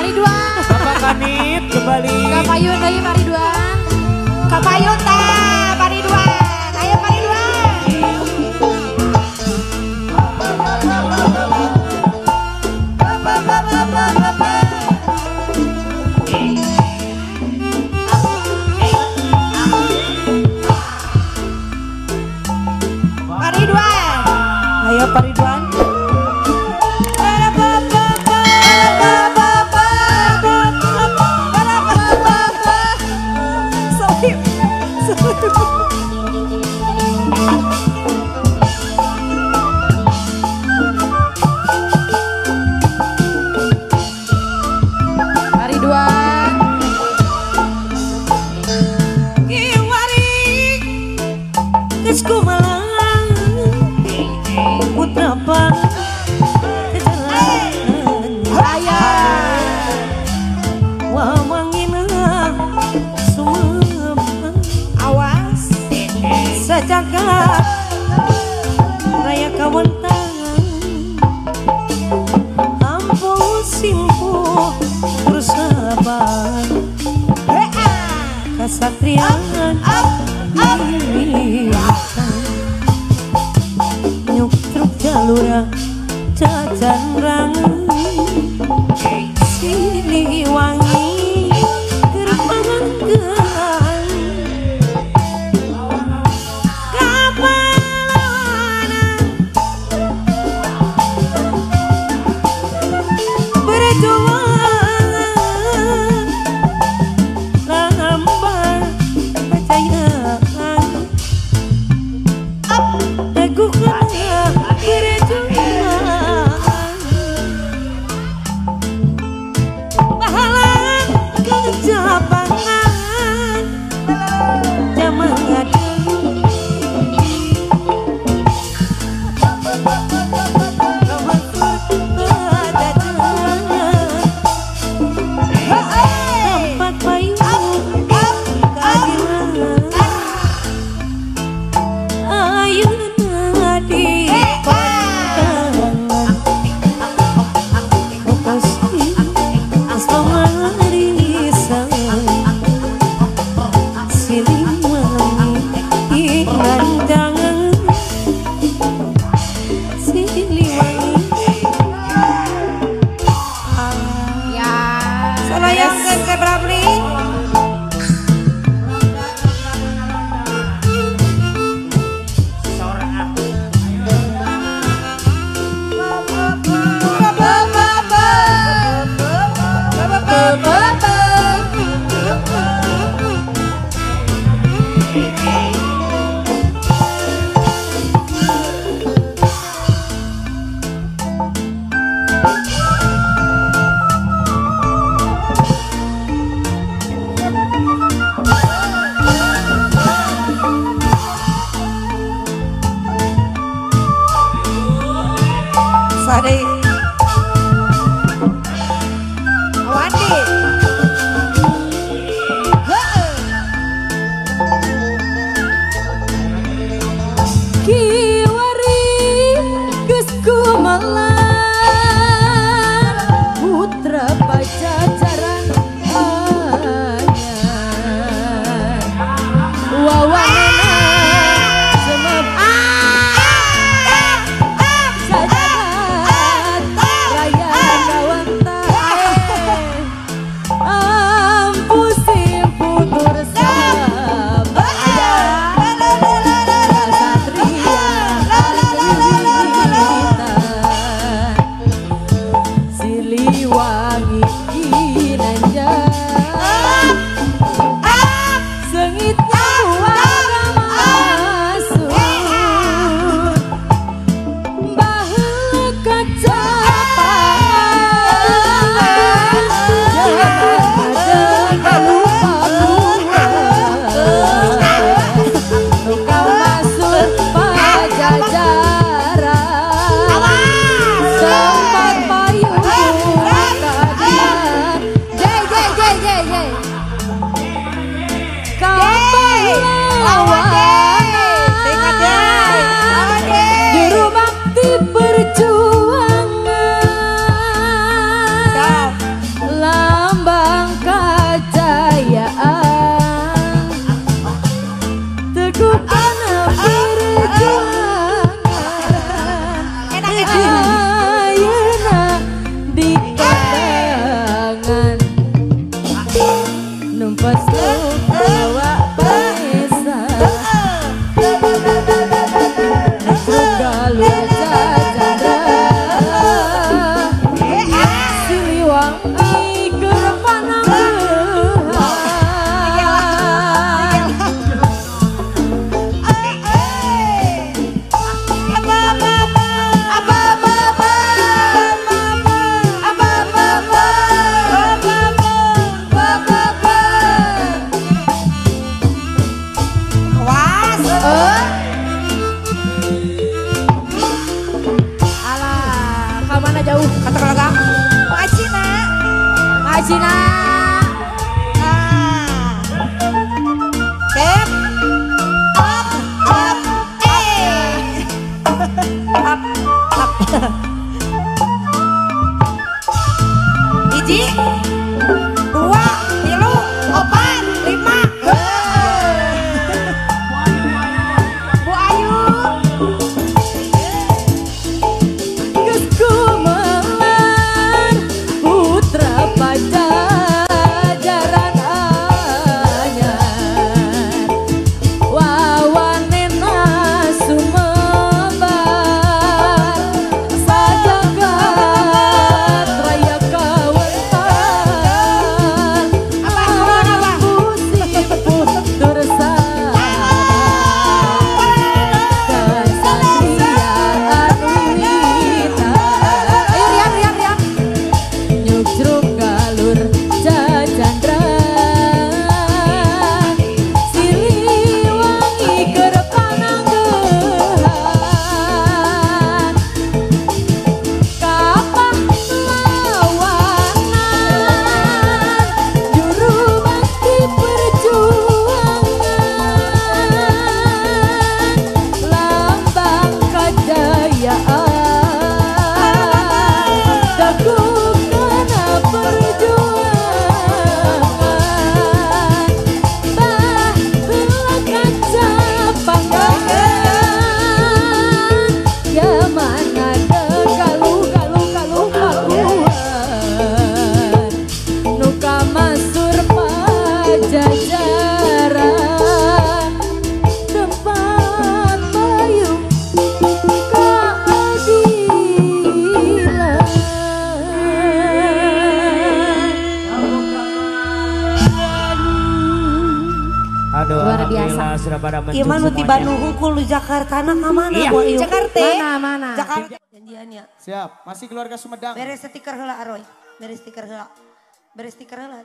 Ridwan. Bapak Kanit kembali. Kak Payun deui Pak Ridwan. Kak Payun teh Pak Ridwan. Ayo Pak Ridwan. Pak Ridwan. Ayo Pak Ridwan. Pak Ridwan. Kiwari geus kumaha putra Awas. Sajagat raya kawentangan ampun simpuh bersabar kasatriaan nyuk truk jalura jajan rangan Siliwangi gerpangan geran kapalawana berjuang lambar kejayaan teguhkan berjuang pahala kejapangan zaman tempat payung keadilan ayeuna di pandangan lokasi asmarisan Siliwangi rancangan Siliwangi Ya. salayangkeun ke Brabli Sari Wandi. Kiwari geus kumaha putra pajajaran anyar wawana semep sajagat raya kawentan ampu simpu tur sabaya satria Siliwangi ginanjar sengitnya warang masuk baheula kacapan jangan lupa luka masuk pajajaran sempat payung sudah pada menjun Iman nu ti semuanya. Bandung hungkul di Jakarta na ka mana Iya. gua ieu? Jakarta. Mana? Jakarta. Janjiannya. Siap, masih keluarga Sumedang. Beres stiker heula Aroy. Beres stiker heula. Beres stiker heula.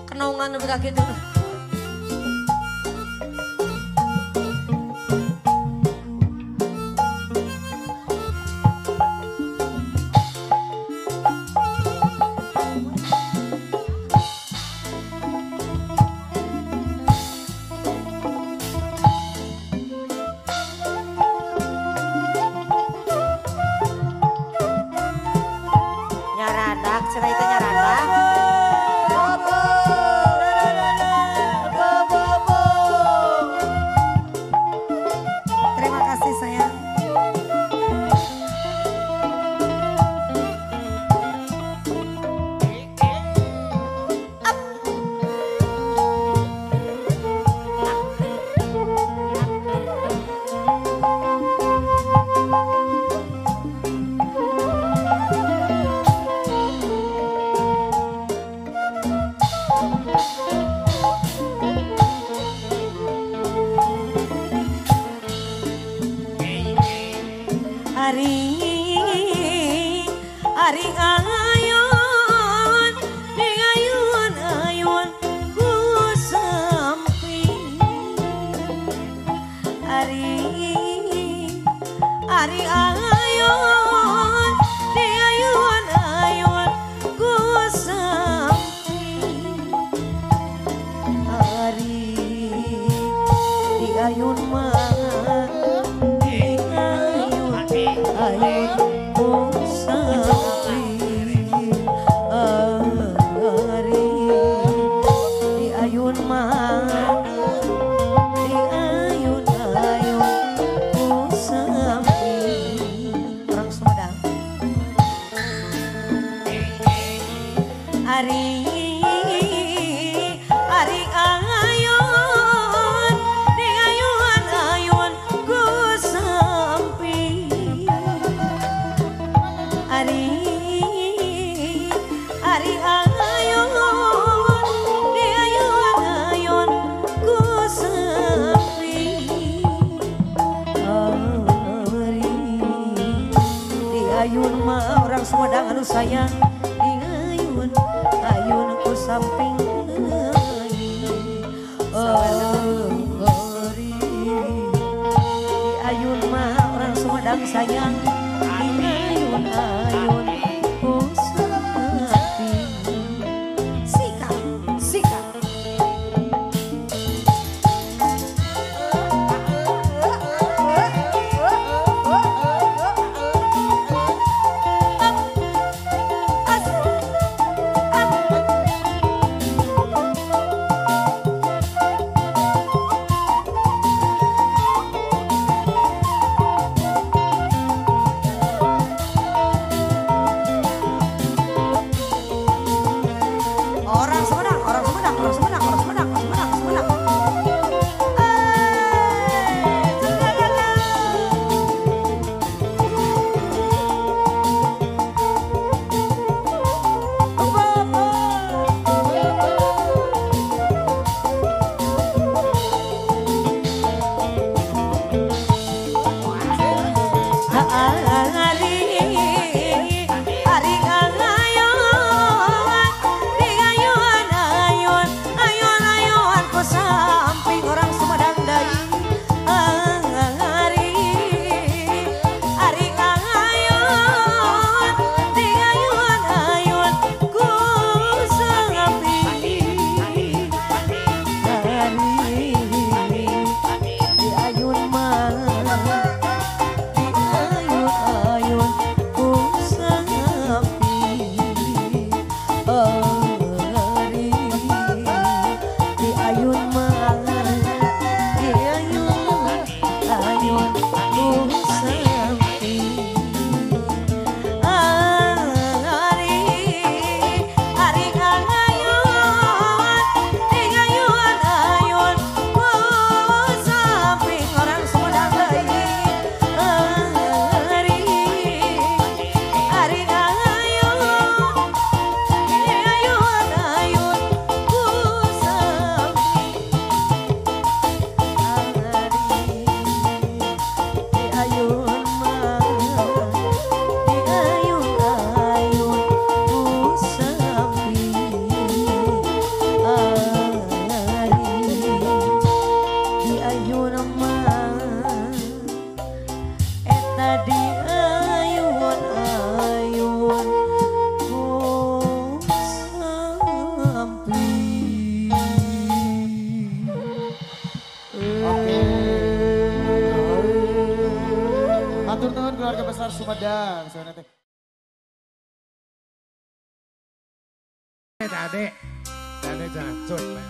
Kenaungan nu budak kitu. Nyaradak, cenah itu nyaradak. Terima kasih sayang. Ari ayun, ayun ku samping. Ari ayun, ayun ku samping. Ari di ayun mah ayun ku samping. Ari di ayun mah di ayun ku samping. Orang Sumedang. Ari ayun, di ayun ku samping. Ari ayun, di ayun ku samping. Ari di ayun mah orang Sumedang anu sayang. Di ayun ku samping. Ari di ayun mah orang Sumedang sayang. Di ayun ku samping. Sikat. Orang Sumedang. Ayun ku samping orang Sumedang deui. Ari ayun, di ayun ku samping. Ari di ayun mah di ayun ku samping. Ari di ayun mah di ayun ku samping. Ari ayun, di ayun ku samping orang Sumedang deui. Ari ayun, di ayun-ayun sampai. Oke. Matur nuwun keluarga besar Sumedang. Adek jacot men.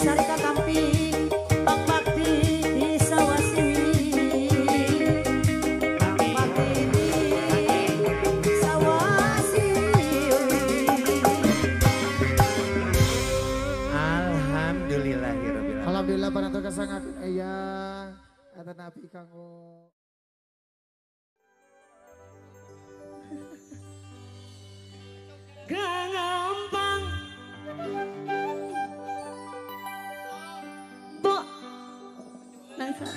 Sarita Kampi Alhamdulillah panentoh kasangakeun eyang eta napi kanggo gampang bo nasa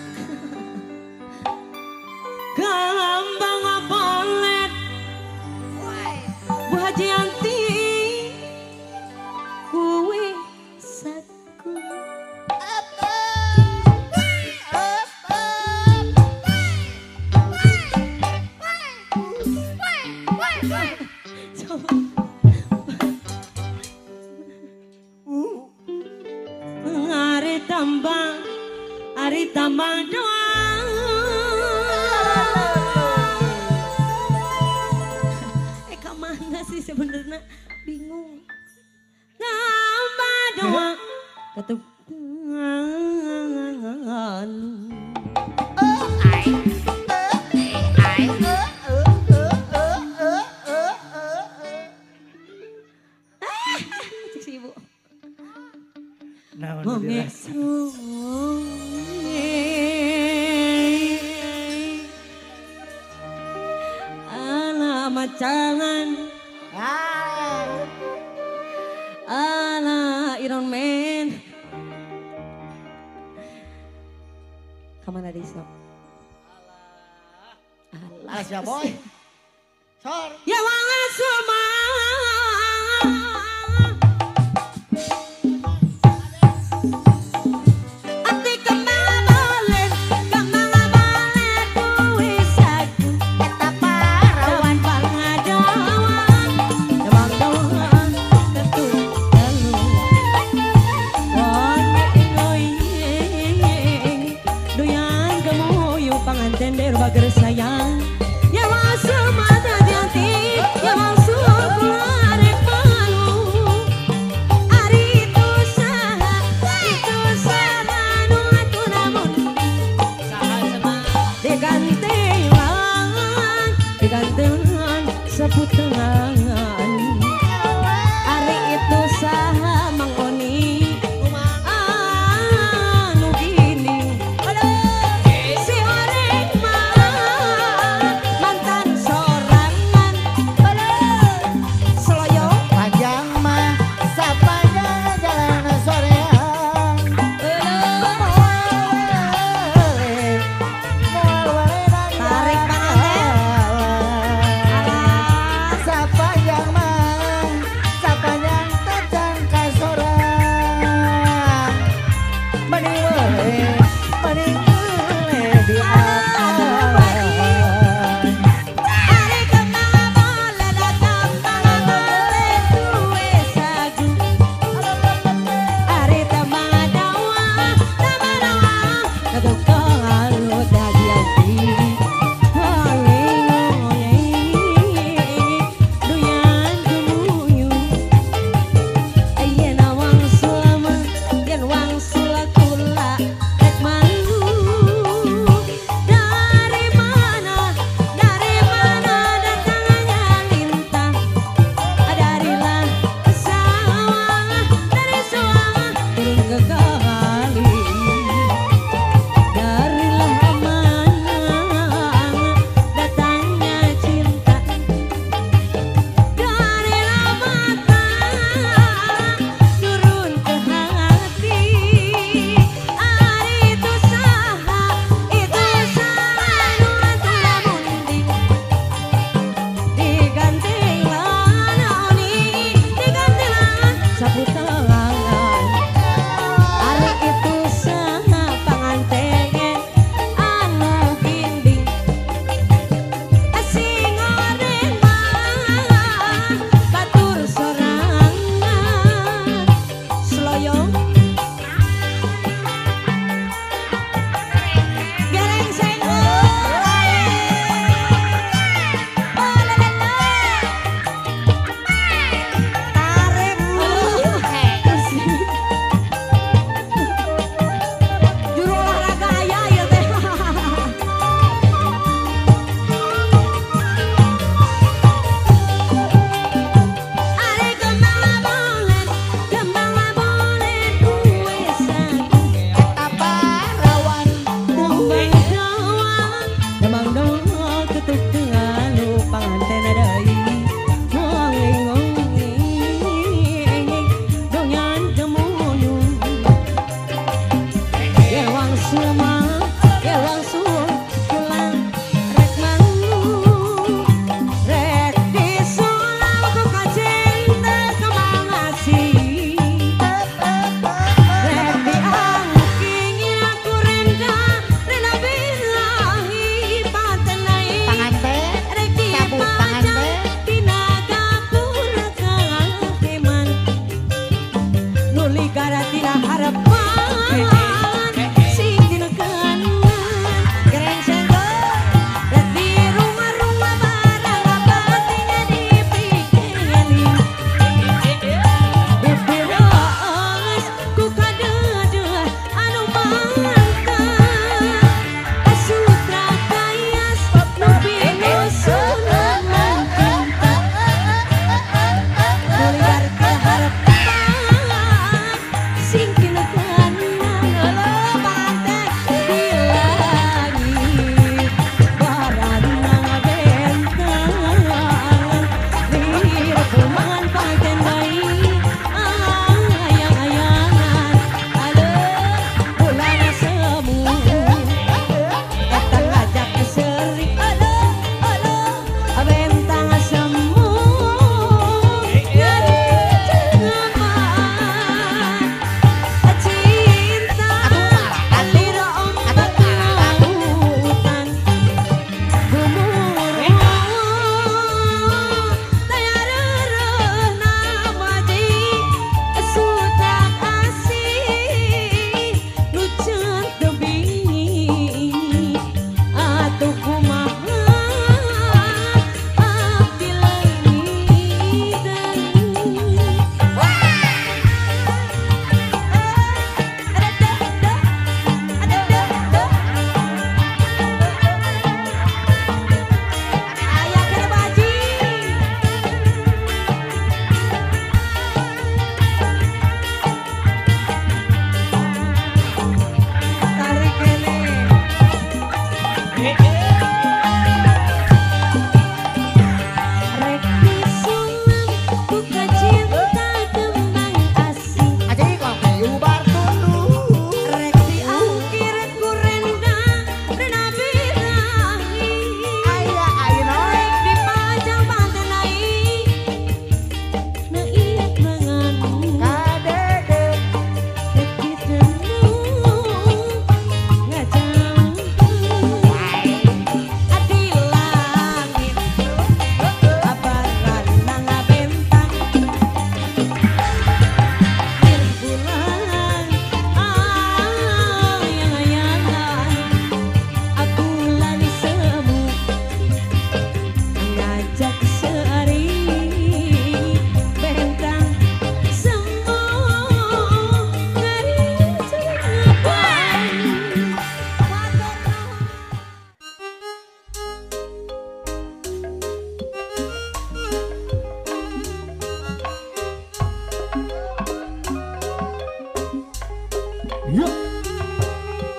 gampang apolet Bu Haji Yanti kuwi saku Ari tambang doang kemana sih sebenarnya bingung tambah doang ketukangan si ibu macangan ala Iron Man kemana di sok alas ya boy sor ya wangan semua bager sayang ya masuk mata janti ya masuk arek malu ari itu saha nu atu namun saha digantengan seputengan ari itu saha mangoni anu gini si orek mantan sorangan seloyo panjang mah sapanjang jalan soreang tarik panganten sapanjang mah sapanjang tecan ka sorang mending di atas ari kemana boleh datang boleh duwe sagu ari tamadawa kedukaan dadi anti duyan gumuyu ayeuna wang sulama gen wang sulakulah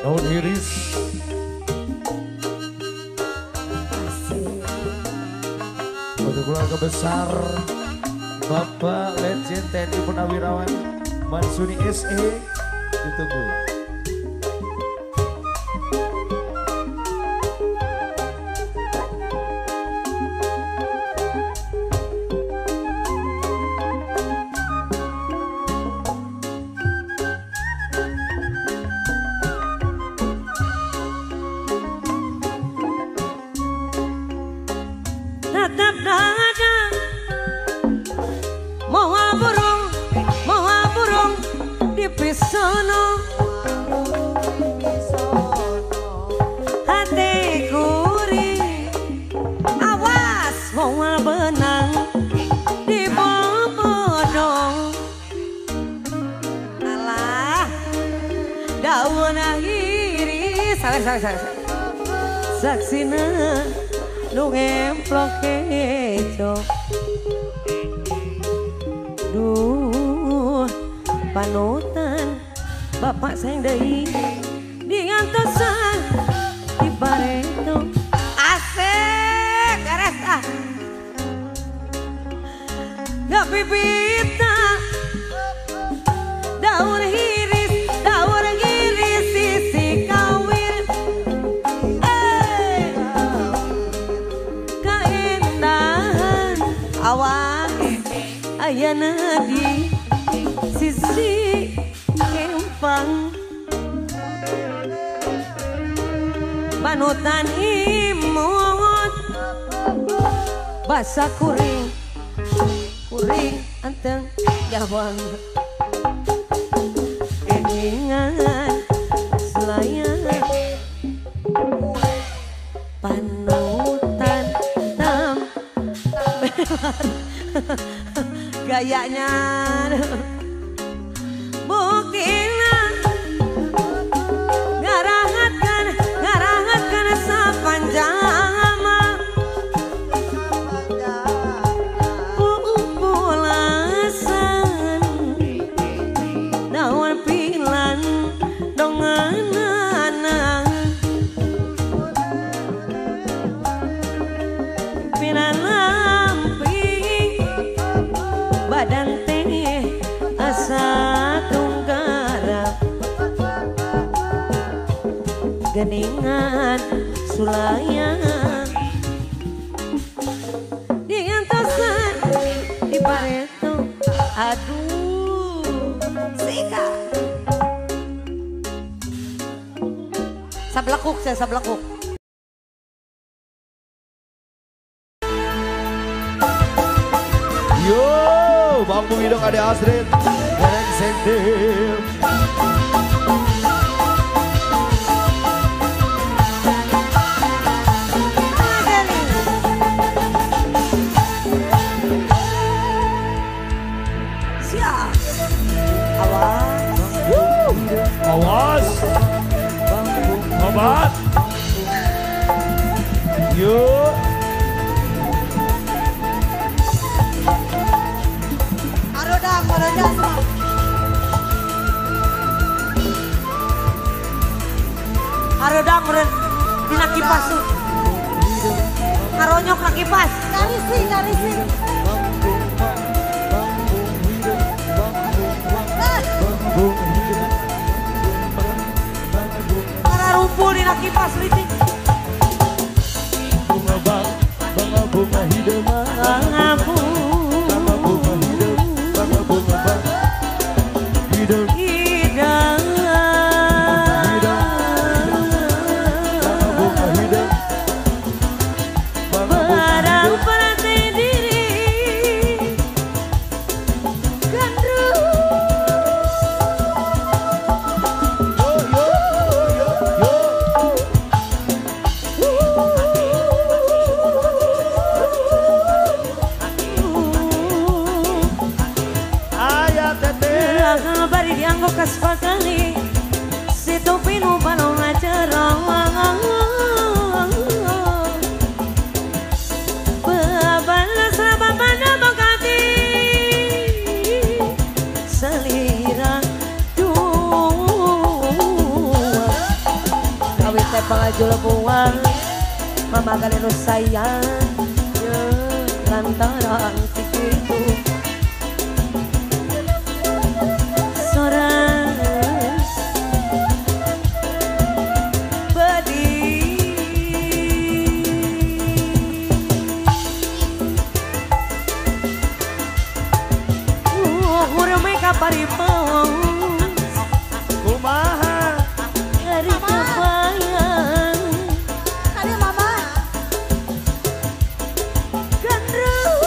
Daun iris. Untuk keluarga besar Bapak Legend TNI Purnawirawan Mansuni SE ditunggu. Tetap dada moa burung di pisono hati kuri awas moa benang di bodong alah daun iris sabar saksina lu ngemplok keco duh panutan bapak sayang deui diantosan di bareto asik beres ah gak pipita daun iris sisi kau panutan imut basa kuring anteng jawang geningan selayan panutan tam gayanya buktina ngarahatkan sapanjama pulasan daun pilan donganana pilan lampi badan teh asa tunggara geningan sulayan diantosan di pareto aduh sika sablekuk saya sablekuk Yo, Bang Bung Hidung ada Astrid, Gareng Sentil. siap awas Awas, obat. Yuk. Maroda semua Aroda meren dina kipas tuh ngaronyok na kipas karisi rumpul dina kipas litik Bunga hidup, ngapu hidup. Barang perhati diri gandrung bari dianggo kaspakali si topi nu balong acerong babalas rababana bagati selira dua kawin teh pangajul buang mama galeno sayang lantaran tikitu paripong Kumaha dari kebayang Ada mama. gandrung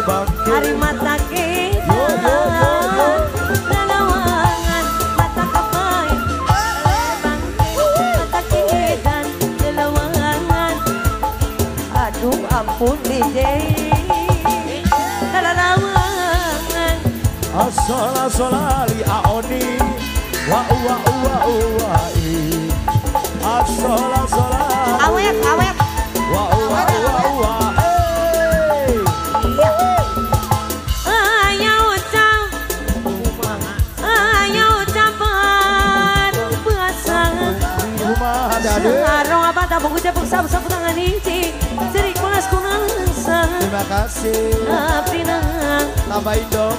bangkit. Hari mata kita lelawangan mata kapai bangkit mata kita lelawangan. Aduh ampun DJ lelawangan. Asola-solali aoni wa wa wa wa i. Asola-solali Awet awet wa wa wa wa. Arong apa tak mengucap sapu-sapu tangan ini Ceri kelas kunasa. Terima kasih. Tapi nang Tambahin dong.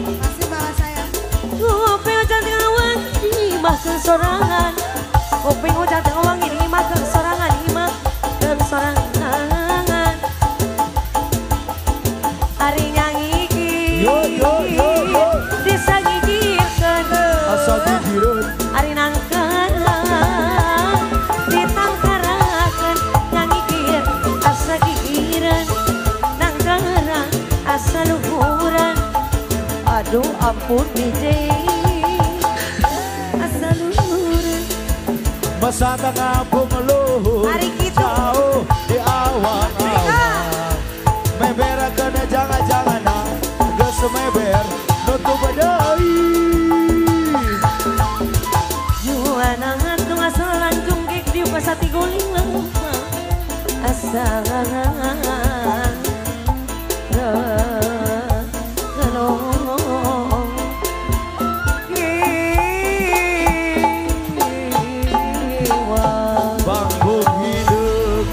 Masih bawa saya. Kopi ojan tengah wangi makan sorangan. Kopi ojan tengah wangi makan sorangan. Makan sorangan. Hari nyanyi Yo yo yo yo. disagigirkan. Asal digirun. Ari nangkara ditangkarakan ngangikir asa gigiran nangkara asa luhuran. Aduh ampun DJ asa luhuran. Masa tengah pengeluh Mari kita. jauh di awang-awang. Meber kena jangan-jangan geus meber nutup badai. Juana ngantung asa lanjung gek di pasati guling lemah asa Bangun hidup.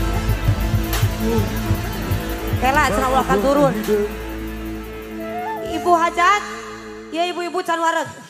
Kela cenah ulah turun. Ibu hajat, ya ibu-ibu can wareg.